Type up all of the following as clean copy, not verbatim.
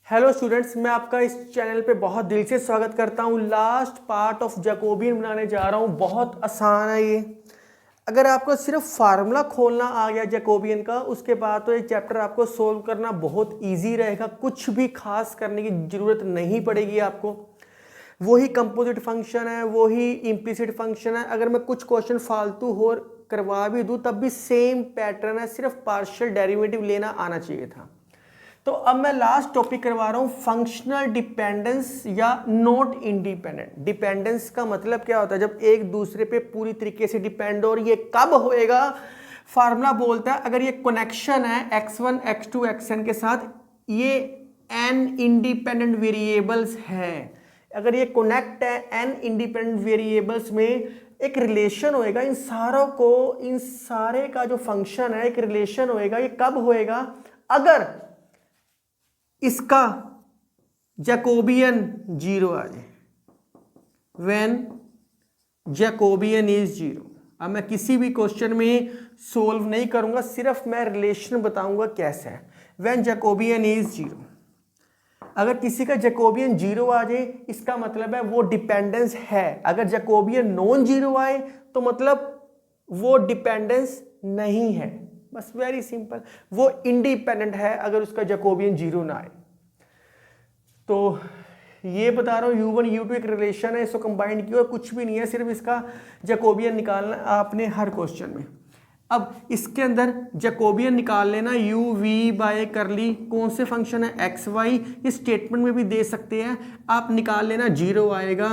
Hello students, मैं आपका इस चैनल पे बहुत दिल से स्वागत करता हूँ। लास्ट पार्ट ऑफ जैकोबियन बनाने जा रहा हूँ। बहुत आसान है ये। अगर आपको सिर्फ फार्मूला खोलना आ गया जैकोबियन का, उसके बाद तो ये चैप्टर आपको सोल्व करना बहुत इजी रहेगा। कुछ भी खास करने की ज़रूरत नहीं पड़ेगी आपको। वही कंपोजिट फंक्शन है, वही इम्प्लिसिट फंक्शन है। अगर मैं कुछ क्वेश्चन फालतू हो करवा भी दूँ तब भी सेम पैटर्न है, सिर्फ पार्शियल डेरिवेटिव लेना आना चाहिए था। तो अब मैं लास्ट टॉपिक करवा रहा हूं, फंक्शनल डिपेंडेंस या नॉट इंडिपेंडेंट। डिपेंडेंस का मतलब क्या होता है? जब एक दूसरे पे पूरी तरीके से डिपेंड हो। और ये कब होएगा? फार्मूला बोलता है अगर ये कनेक्शन है x1 x2 xn के साथ, ये n इंडिपेंडेंट वेरिएबल्स है। अगर ये कनेक्ट है n इंडिपेंडेंट वेरिएबल्स में, एक रिलेशन होएगा इन सारों को, इन सारे का जो फंक्शन है एक रिलेशन होएगा। ये कब होएगा? अगर इसका जैकोबियन जीरो आ जाए, व्हेन जैकोबियन इज जीरो। अब मैं किसी भी क्वेश्चन में सोल्व नहीं करूंगा, सिर्फ मैं रिलेशन बताऊंगा कैसे है। व्हेन जैकोबियन इज जीरो, अगर किसी का जैकोबियन जीरो आ जाए इसका मतलब है वो डिपेंडेंस है। अगर जैकोबियन नॉन जीरो आए तो मतलब वो डिपेंडेंस नहीं है। बस वेरी सिंपल, वो इंडिपेंडेंट है अगर उसका जैकोबियन जीरो ना आए। तो ये बता रहा हूँ U1 U2 एक रिलेशन है, इसको कंबाइन किया और कुछ भी नहीं है, सिर्फ इसका जैकोबियन निकालना आपने हर क्वेश्चन में। अब इसके अंदर जैकोबियन निकाल लेना u v बाय करली कौन से फंक्शन है एक्स वाई, इस स्टेटमेंट में भी दे सकते हैं आप। निकाल लेना, जीरो आएगा,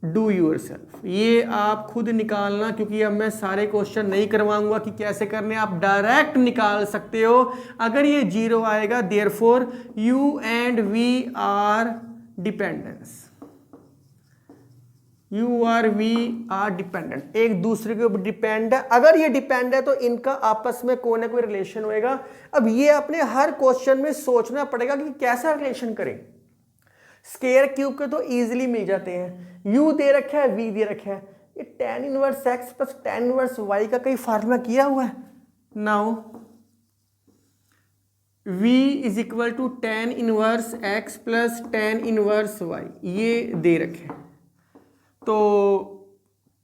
डू योर सेल्फ। ये आप खुद निकालना, क्योंकि अब मैं सारे क्वेश्चन नहीं करवाऊंगा कि कैसे करने, आप डायरेक्ट निकाल सकते हो। अगर ये जीरो आएगा therefore you and we are dependence, you are we are dependent, एक दूसरे के ऊपर डिपेंड है। अगर ये डिपेंड है तो इनका आपस में कोई ना कोई रिलेशन होएगा। अब ये अपने हर क्वेश्चन में सोचना पड़ेगा कि कैसा रिलेशन करें। स्क्वायर क्यूब के तो इजीली मिल जाते हैं। u दे रखा है, v दे रखा है, ये tan inverse x plus tan inverse y का कई फार्मूला किया हुआ है। Now v is equal to tan inverse x plus tan inverse y, ये दे रखे। तो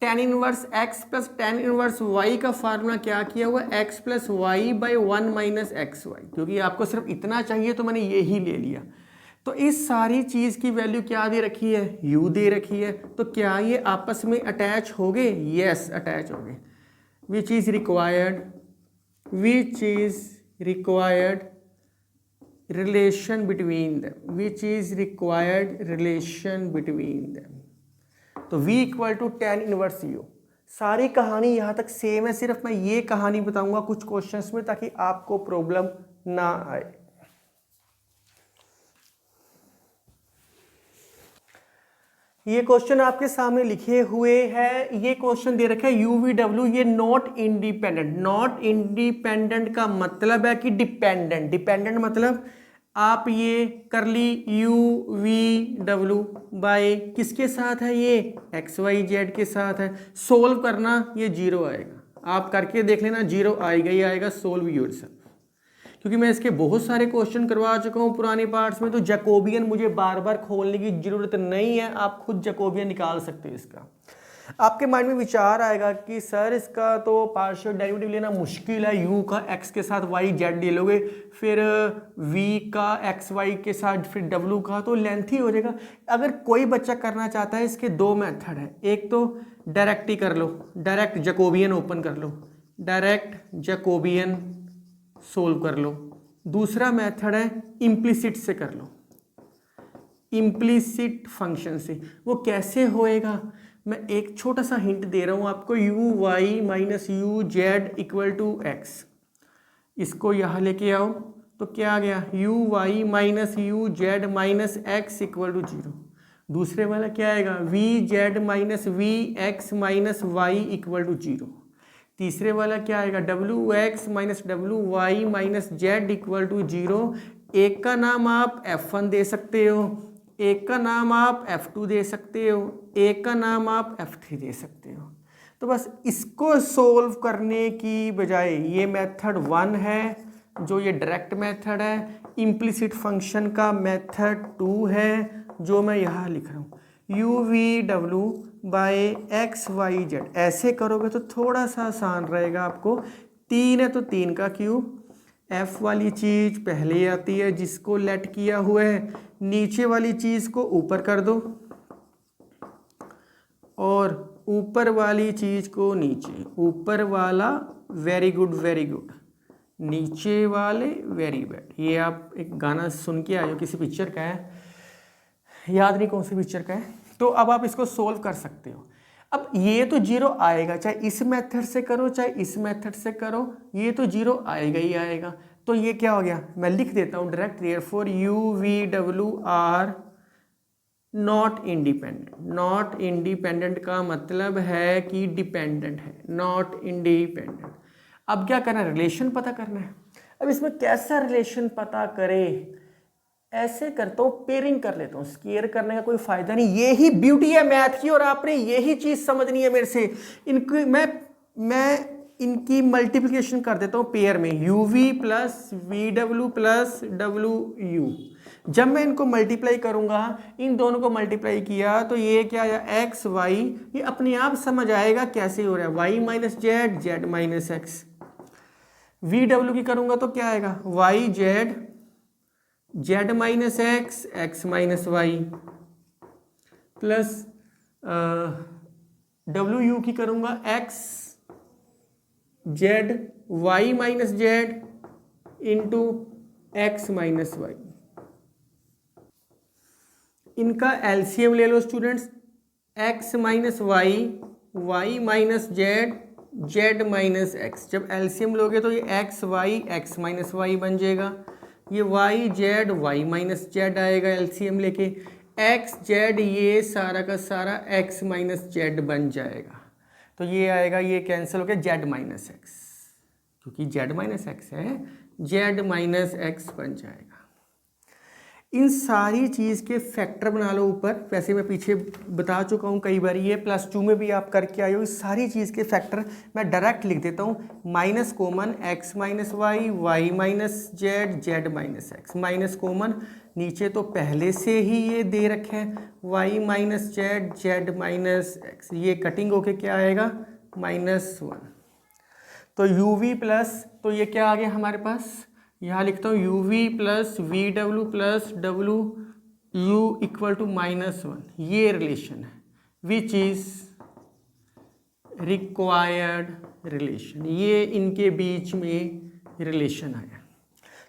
tan inverse x plus tan inverse y का फार्मूला क्या किया हुआ? x plus y by 1 minus x y. क्योंकि आपको सिर्फ इतना चाहिए तो मैंने ये ही ले लिया। तो इस सारी चीज की वैल्यू क्या दे रखी है? u दे रखी है। तो क्या ये आपस में अटैच हो गए? यस, अटैच हो गए। Which is required relation between them, which is required relation between them. तो v equal to tan inverse u। सारी कहानी यहाँ तक सेम है, सिर्फ मैं ये कहानी बताऊंगा कुछ क्वेश्चंस में ताकि आपको प्रॉब्लम ना आए। ये क्वेश्चन आपके सामने लिखे हुए हैं। ये क्वेश्चन दे रखा है यू वी डब्ल्यू, ये नॉट इंडिपेंडेंट। नॉट इंडिपेंडेंट का मतलब है कि डिपेंडेंट। डिपेंडेंट मतलब आप ये कर ली यू वी डब्ल्यू बाय किसके साथ है? ये एक्स वाई जेड के साथ है। सोल्व करना, ये जीरो आएगा। आप करके देख लेना, जीरो आएगा ही आएगा। सोल्व योरसेल्फ, क्योंकि मैं इसके बहुत सारे क्वेश्चन करवा चुका हूँ पुराने पार्ट्स में, तो जैकोबियन मुझे बार बार खोलने की जरूरत नहीं है। आप खुद जैकोबियन निकाल सकते हो इसका। आपके माइंड में विचार आएगा कि सर इसका तो पार्शियल डेरिवेटिव लेना मुश्किल है। u का x के साथ y z ले लोगे, फिर v का x y के साथ फिर w का, तो लेंथी हो जाएगा। अगर कोई बच्चा करना चाहता है, इसके दो मेथड है। एक तो डायरेक्ट ही कर लो, डायरेक्ट जैकोबियन ओपन कर लो, डायरेक्ट जैकोबियन सोल्व कर लो। दूसरा मेथड है इम्प्लिसिट से कर लो, इम्प्लिसिट फंक्शन से। वो कैसे होएगा? मैं एक छोटा सा हिंट दे रहा हूं आपको। U Y minus U Z equal to X, इसको यहां लेके आओ तो क्या आ गया? U Y minus U Z minus X equal to zero. दूसरे वाला क्या आएगा? V Z minus V X minus Y equal to zero. तीसरे वाला क्या आएगा? W X minus W Y minus Z equal to zero. एक का नाम आप F1 दे सकते हो, एक का नाम आप F2 दे सकते हो, एक का नाम आप F3 दे सकते हो। तो बस इसको सोल्व करने की बजाय ये मेथड 1 है जो ये डायरेक्ट मेथड है, इम्प्लिसिट फंक्शन का मेथड 2 है जो मैं यहाँ लिख रहा हूँ, यू वी डब्ल्यू बाय एक्स वाई जेड। ऐसे करोगे तो थोड़ा सा आसान रहेगा आपको। 3 है तो 3 का क्यूब, एफ वाली चीज़ पहले आती है जिसको लेट किया हुआ है, नीचे वाली चीज़ को ऊपर कर दो और ऊपर वाली चीज़ को नीचे, ऊपर वाला वेरी गुड वेरी गुड, नीचे वाले वेरी बैड। ये आप एक गाना सुन के आए हो, किसी पिक्चर का है, याद नहीं कौन सी पिक्चर का है। तो अब आप इसको सोल्व कर सकते हो। अब ये तो जीरो आएगा, चाहे इस मेथड से करो चाहे इस मेथड से करो, ये तो जीरो आएगा ही आएगा। तो ये क्या हो गया, मैं लिख देता हूँ direct, therefore you v W R not independent. Not independent का मतलब है कि डिपेंडेंट है, नॉट इंडिपेंडेंट। अब क्या करना है, रिलेशन पता करना है। अब इसमें कैसा रिलेशन पता करें, ऐसे करता हूँ, पेयरिंग कर लेता हूँ, स्केयर करने का कोई फायदा नहीं। ये ही ब्यूटी है मैथ की और आपने यही चीज समझनी है मेरे से। इनकी मैं इनकी मल्टीप्लिकेशन कर देता हूँ पेयर में, U V plus V W plus W U. जब मैं इनको मल्टीप्लाई करूंगा, इन दोनों को मल्टीप्लाई किया तो ये क्या आया, एक्स वाई। ये अपने आप समझ आएगा कैसे हो रहा है, y minus z, z minus x. V डब्ल्यू की करूंगा तो क्या आएगा, y z, z minus x, x minus y, plus W u की करूंगा x z y minus z into x minus y. इनका एलसीएम ले लो students, x minus y, y minus z, z minus x. जब LCM लोगे तो ये x y x minus y बन जाएगा, ये y z y minus Z आएगा एलसीएम लेके, एक्स जेड ये सारा का सारा एक्स माइनस जेड बन जाएगा। तो ये आएगा, ये कैंसिल हो गया, जेड माइनस एक्स, क्योंकि जेड माइनस एक्स है, जेड माइनस एक्स बन जाएगा। इन सारी चीज़ के फैक्टर बना लो ऊपर, वैसे मैं पीछे बता चुका हूँ कई बार, ये +2 में भी आप करके आए हो। इस सारी चीज़ के फैक्टर मैं डायरेक्ट लिख देता हूँ, minus common x minus y, y minus z, z minus x, minus common नीचे तो पहले से ही ये दे रखे हैं, y minus z, z minus x. ये कटिंग होके क्या आएगा, -1। तो यू वी प्लस, तो ये क्या आ गया हमारे पास, यहाँ लिखता हूँ you V plus V W plus W U equal to -1। ये रिलेशन है विच इज रिक्वायर्ड रिलेशन, ये इनके बीच में रिलेशन आया।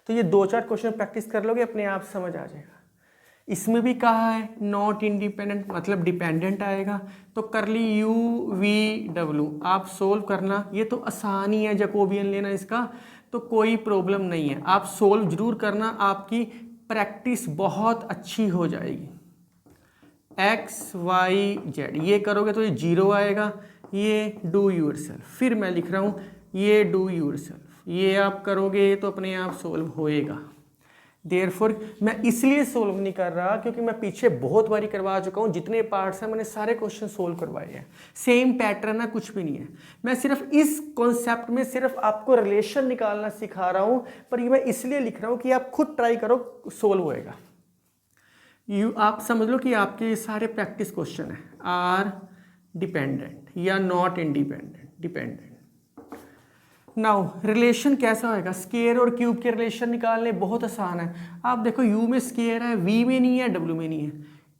तो ये 2-4 क्वेश्चन प्रैक्टिस कर लोगे, अपने आप समझ आ जाएगा। इसमें भी कहा है नॉट इंडिपेंडेंट मतलब डिपेंडेंट आएगा, तो कर ली यू वी डब्ल्यू, आप सोल्व करना। ये तो आसान ही है, जैकोबियन लेना इसका तो कोई प्रॉब्लम नहीं है, आप सोल्व जरूर करना, आपकी प्रैक्टिस बहुत अच्छी हो जाएगी। एक्स वाई जेड ये करोगे तो ये 0 आएगा, ये डू योरसेल्फ। फिर मैं लिख रहा हूँ ये डू योरसेल्फ, ये आप करोगे तो अपने आप सोल्व होएगा। देयरफॉर मैं इसलिए सोल्व नहीं कर रहा क्योंकि मैं पीछे बहुत बारी करवा चुका हूँ, जितने पार्ट्स हैं मैंने सारे क्वेश्चन सोल्व करवाए हैं, सेम पैटर्न है, कुछ भी नहीं है। मैं सिर्फ इस कॉन्सेप्ट में सिर्फ आपको रिलेशन निकालना सिखा रहा हूँ, पर ये मैं इसलिए लिख रहा हूँ कि आप खुद ट्राई करो, सोल्व होएगा। आप समझ लो कि आपके ये सारे प्रैक्टिस क्वेश्चन है, आर डिपेंडेंट या not independent, dependent. Now relation कैसा होएगा, स्केयर और क्यूब के रिलेशन निकालने बहुत आसान है। आप देखो यू में स्केयर है, वी में नहीं है, डब्ल्यू में नहीं है,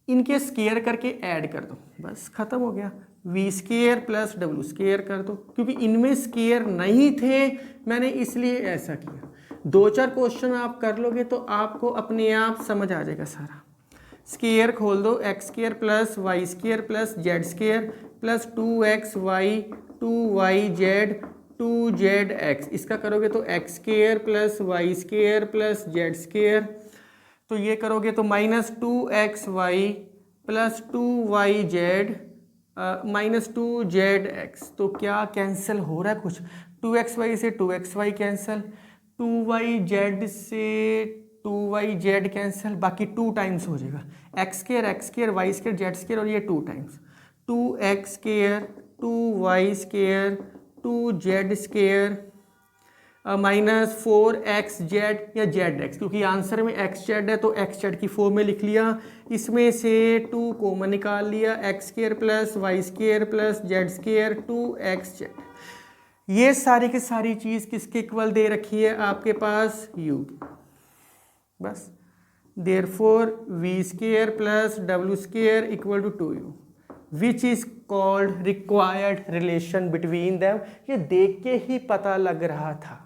इनके स्केयर करके ऐड कर दो, बस खत्म हो गया। वी स्केयर प्लस डब्ल्यू स्केयर कर दो, क्योंकि इनमें स्केयर नहीं थे मैंने इसलिए ऐसा किया। 2-4 क्वेश्चन आप कर लोगे तो आपको अपने आप समझ आ जाएगा सारा। स्केयर खोल दो, x square plus y square plus z square plus 2x y 2y z 2z x, इसका करोगे तो x square plus y square plus z square, तो ये करोगे तो -2xy प्लस 2yz -2zx। तो क्या कैंसिल हो रहा है कुछ, 2xy से 2xy कैंसिल, 2yz से 2yz कैंसिल, बाकी 2 टाइम्स हो जाएगा, x square y square z square, और ये 2 times 2x square 2y square 2z square -4xz या zx, क्योंकि आंसर में xz है तो xz की फॉर्म में लिख लिया। इसमें से 2 कॉमन निकाल लिया, x² + y² + z² 2xz। ये सारी की सारी चीज़ किसके इक्वल दे रखी है आपके पास, u की। बस therefore v² + w² = 2u, which is called required relation between them. ये देख के ही पता लग रहा था।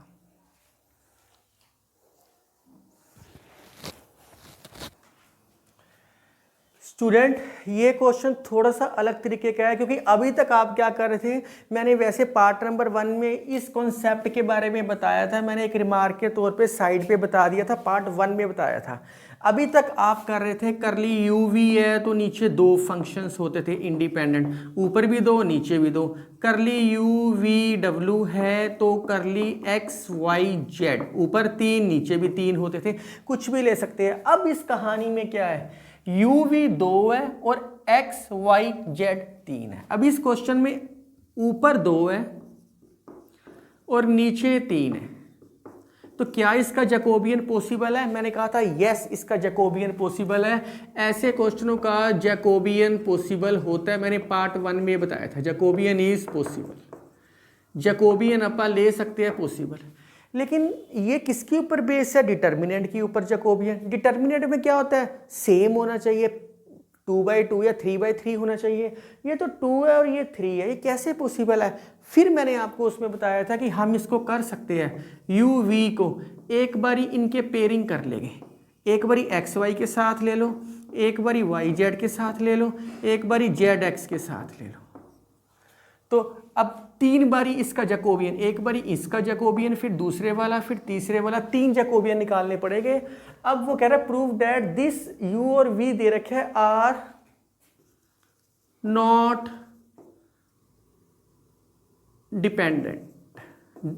स्टूडेंट, ये क्वेश्चन थोड़ा सा अलग तरीके का है, क्योंकि अभी तक आप क्या कर रहे थे, मैंने वैसे पार्ट नंबर 1 में इस कॉन्सेप्ट के बारे में बताया था, मैंने एक रिमार्क के तौर पे साइड पे बता दिया था, पार्ट 1 में बताया था। अभी तक आप कर रहे थे करली यू वी है तो नीचे 2 फंक्शंस होते थे इंडिपेंडेंट, ऊपर भी 2 नीचे भी 2। करली यू वी डब्ल्यू है तो करली एक्स वाई जेड, ऊपर 3 नीचे भी 3 होते थे, कुछ भी ले सकते हैं। अब इस कहानी में क्या है, यू वी 2 है और एक्स वाई जेड 3 है। अब इस क्वेश्चन में ऊपर 2 है और नीचे 3 है, तो क्या इसका जैकोबियन पॉसिबल है? मैंने कहा था यस, इसका जैकोबियन पॉसिबल है। ऐसे क्वेश्चनों का जैकोबियन पॉसिबल होता है, मैंने पार्ट 1 में बताया था, जैकोबियन इज पॉसिबल, जैकोबियन अपन ले सकते हैं पॉसिबल। लेकिन ये किसके ऊपर बेस है? डिटर्मिनेंट के ऊपर जैकोबियन। डिटर्मिनेंट में क्या होता है, सेम होना चाहिए, 2/2 या 3/3 होना चाहिए। ये तो 2 है और ये 3 है, ये कैसे पॉसिबल है? फिर मैंने आपको उसमें बताया था कि हम इसको कर सकते हैं, यू वी को एक बारी इनके पेयरिंग कर लेंगे, एक बारी एक्स वाई के साथ ले लो, एक बारी वाई जेड के साथ ले लो, एक बारी जेड एक्स के साथ ले लो। तो अब 3 बारी इसका जैकोबियन, एक बारी इसका जैकोबियन, फिर दूसरे वाला, फिर तीसरे वाला, 3 जैकोबियन निकालने पड़ेंगे। अब वो कह रहा है प्रूव दैट दिस u और v दे रखे है are not dependent.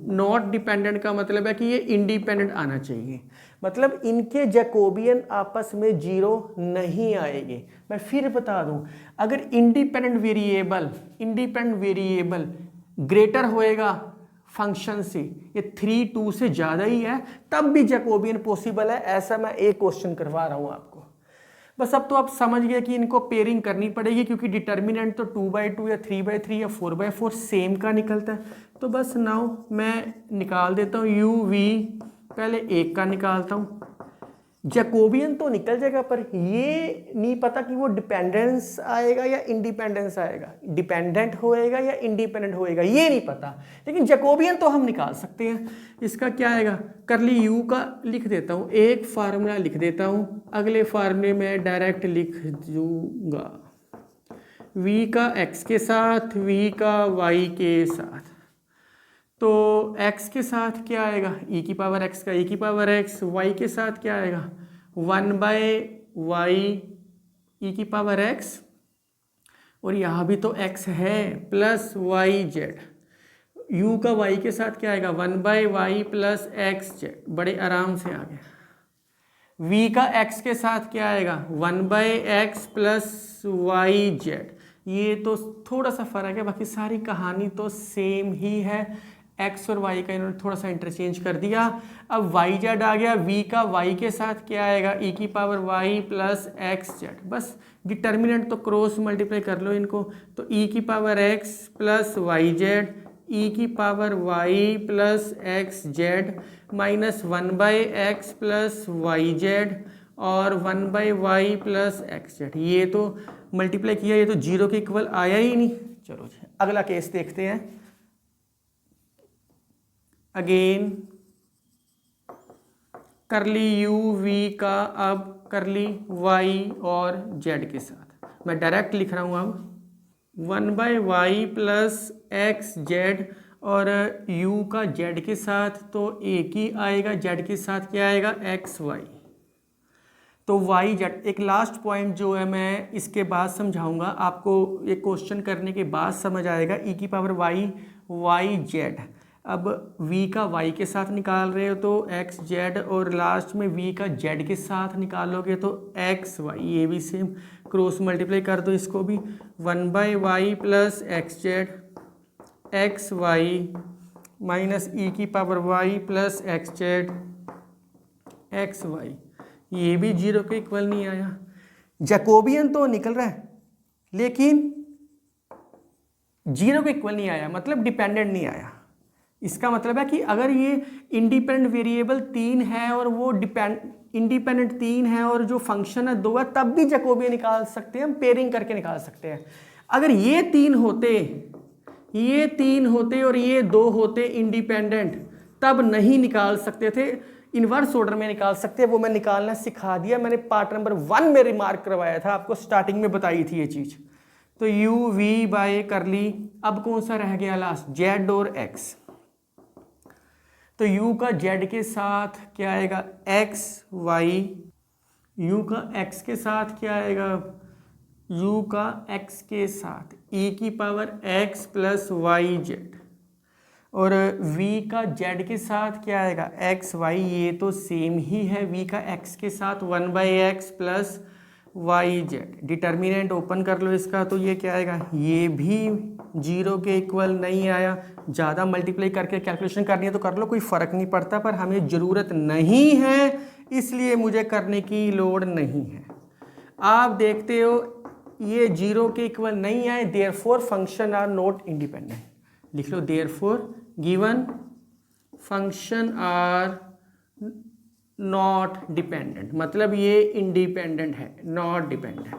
Not dependent का मतलब है कि ये इंडिपेंडेंट आना चाहिए, मतलब इनके जैकोबियन आपस में 0 नहीं आएंगे। मैं फिर बता दूं, अगर इंडिपेंडेंट वेरिएबल ग्रेटर होएगा फंक्शन से, ये 3 2 से ज़्यादा ही है, तब भी जैकोबियन पॉसिबल है। ऐसा मैं एक क्वेश्चन करवा रहा हूँ आपको। बस अब तो आप समझ गए कि इनको पेयरिंग करनी पड़ेगी, क्योंकि डिटर्मिनेंट तो 2/2 या 3/3 या 4/4 सेम का निकलता है। तो बस नाउ मैं निकाल देता हूँ यू वी, पहले एक का निकालता हूँ, जैकोबियन तो निकल जाएगा, पर ये नहीं पता कि वो डिपेंडेंस आएगा या इंडिपेंडेंस आएगा, डिपेंडेंट होएगा या इंडिपेंडेंट होएगा, ये नहीं पता। लेकिन जैकोबियन तो हम निकाल सकते हैं। इसका क्या आएगा, करली यू का लिख देता हूँ, एक फार्मूला लिख देता हूँ, अगले फार्मूले में डायरेक्ट लिख दूंगा, v का x के साथ, v का y के साथ। तो x के साथ क्या आएगा, e की पावर x का e की पावर x, y के साथ क्या आएगा 1/y e की पावर x, और यहाँ भी तो x है, प्लस वाई जेड। u का y के साथ क्या आएगा 1/y प्लस एक्स जेड, बड़े आराम से आ गया। v का x के साथ क्या आएगा 1/x प्लस वाई जेड। ये तो थोड़ा सा फर्क है, बाकी सारी कहानी तो सेम ही है। x और y का इन्होंने थोड़ा सा इंटरचेंज कर दिया। अब वाई जेड आ गया, v का y के साथ क्या आएगा e की power y plus x z. बस डिटर्मिनेंट तो क्रॉस मल्टीप्लाई कर लो इनको, तो e की power x plus y z, e की power y plus x z minus 1/x plus y z और 1/y प्लस एक्स जेड। ये तो मल्टीप्लाई किया, ये तो 0 के इक्वल आया ही नहीं। चलो जी अगला केस देखते हैं। अगेन करली यू वी का अब करली y और z के साथ मैं डायरेक्ट लिख रहा हूँ। अब 1/y प्लस एक्स जेड और u का z के साथ तो एक ही आएगा, z के साथ क्या आएगा एक्स वाई। तो वाई जेड, एक लास्ट पॉइंट जो है मैं इसके बाद समझाऊंगा आपको, एक क्वेश्चन करने के बाद समझ आएगा। e की पावर वाई जेड, अब v का y के साथ निकाल रहे हो तो एक्स जेड, और लास्ट में v का z के साथ निकालोगे तो एक्स वाई। ये भी सेम क्रॉस मल्टीप्लाई कर दो इसको भी, 1/y plus x z x y minus e की power y plus x z x y, ये भी 0 के इक्वल नहीं आया। जैकोबियन तो निकल रहा है लेकिन 0 के इक्वल नहीं आया, मतलब डिपेंडेंट नहीं आया। इसका मतलब है कि अगर ये इंडिपेंडेंट वेरिएबल 3 है और वो इंडिपेंडेंट 3 है और जो फंक्शन है 2 है, तब भी जैकोबियन निकाल सकते हैं, हम पेयरिंग करके निकाल सकते हैं। अगर ये 3 होते और ये 2 होते इंडिपेंडेंट, तब नहीं निकाल सकते थे, इनवर्स ऑर्डर में निकाल सकते हैं। वो मैं निकालना सिखा दिया, मैंने पार्ट नंबर 1 में रिमार्क करवाया था, आपको स्टार्टिंग में बताई थी ये चीज। तो u v बाय कर ली, अब कौन सा रह गया लास्ट, z और x। तो u का z के साथ क्या आएगा, x y, u का x के साथ क्या आएगा, u का x के साथ e की power x plus y z, और v का z के साथ क्या आएगा, x y, ये तो सेम ही है, v का x के साथ 1/x plus y z. Determinant open कर लो इसका, तो ये क्या आएगा, ये भी 0 के इक्वल नहीं आया। ज़्यादा मल्टीप्लाई करके कैलकुलेशन करनी है तो कर लो, कोई फ़र्क नहीं पड़ता, पर हमें ज़रूरत नहीं है इसलिए मुझे करने की लोड़ नहीं है। आप देखते हो ये 0 के इक्वल नहीं आए, therefore function are not independent. लिख लो therefore given function are not dependent, मतलब ये इंडिपेंडेंट है, नॉट डिपेंडेंट,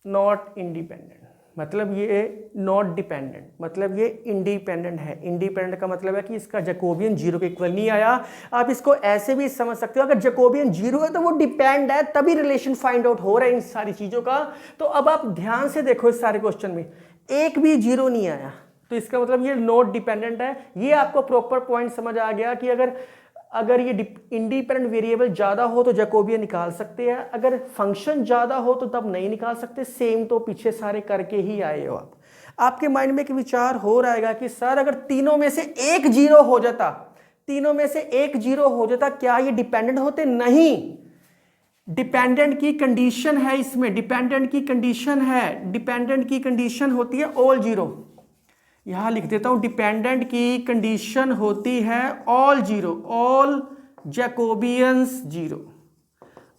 नॉट इंडिपेंडेंट, मतलब ये नॉट डिपेंडेंट, मतलब ये इंडिपेंडेंट है। इंडिपेंडेंट का मतलब है कि इसका जैकोबियन 0 के इक्वल नहीं आया। आप इसको ऐसे भी समझ सकते हो, अगर जैकोबियन 0 है तो वो डिपेंड है, तभी रिलेशन फाइंड आउट हो रहा है इन सारी चीजों का। तो अब आप ध्यान से देखो, इस सारे क्वेश्चन में एक भी 0 नहीं आया, तो इसका मतलब ये नॉट डिपेंडेंट है। ये आपको प्रॉपर पॉइंट समझ आ गया कि अगर ये इंडिपेंडेंट वेरिएबल ज़्यादा हो तो जैकोबियन निकाल सकते हैं, अगर फंक्शन ज़्यादा हो तो तब नहीं निकाल सकते। सेम तो पीछे सारे करके ही आए हो आप। आपके माइंड में एक विचार हो रहेगा कि सर अगर तीनों में से एक 0 हो जाता, तीनों में से एक 0 हो जाता, क्या ये डिपेंडेंट होते? नहीं, डिपेंडेंट की कंडीशन है इसमें, डिपेंडेंट की कंडीशन है, डिपेंडेंट की कंडीशन होती है ऑल 0। यहां लिख देता हूं, डिपेंडेंट की कंडीशन होती है all 0, all Jacobians 0,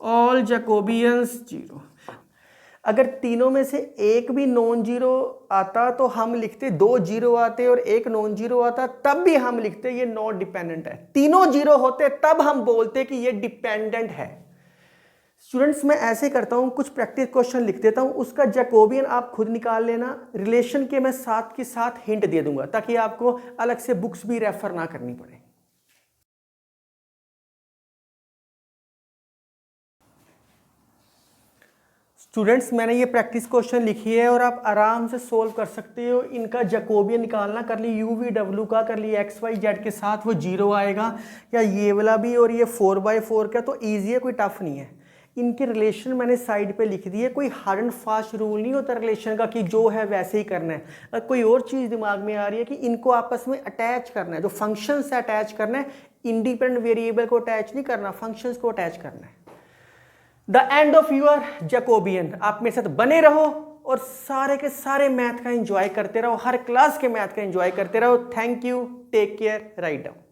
all Jacobians 0। अगर तीनों में से एक भी नॉन जीरो आता तो हम लिखते, 2 0 आते और एक नॉन जीरो आता तब भी हम लिखते ये नॉट डिपेंडेंट है। तीनों 0 होते तब हम बोलते कि ये डिपेंडेंट है। स्टूडेंट्स मैं ऐसे करता हूं, कुछ प्रैक्टिस क्वेश्चन लिख देता हूं, उसका जैकोबियन आप खुद निकाल लेना, रिलेशन के मैं साथ के साथ हिंट दे दूंगा ताकि आपको अलग से बुक्स भी रेफर ना करनी पड़े। स्टूडेंट्स मैंने ये प्रैक्टिस क्वेश्चन लिखी है और आप आराम से सोल्व कर सकते हो। इनका जैकोबियन निकालना, कर ली u v w का, कर ली x y z के साथ वो 0 आएगा, या ये वाला भी, और ये 4/4 का, तो ईजी है, कोई टफ नहीं है। इनके रिलेशन मैंने साइड पे लिख दिए। कोई हार्ड एंड फास्ट रूल नहीं होता रिलेशन का कि जो है वैसे ही करना है। अगर कोई और चीज़ दिमाग में आ रही है कि इनको आपस में अटैच करना है, जो फंक्शन से अटैच करना है, इंडिपेंडेंट वेरिएबल को अटैच नहीं करना, फंक्शंस को अटैच करना है। The end of your Jacobian. आप मेरे साथ बने रहो और सारे के सारे मैथ का एंजॉय करते रहो, हर क्लास के मैथ का एंजॉय करते रहो। Thank you, take care, write down.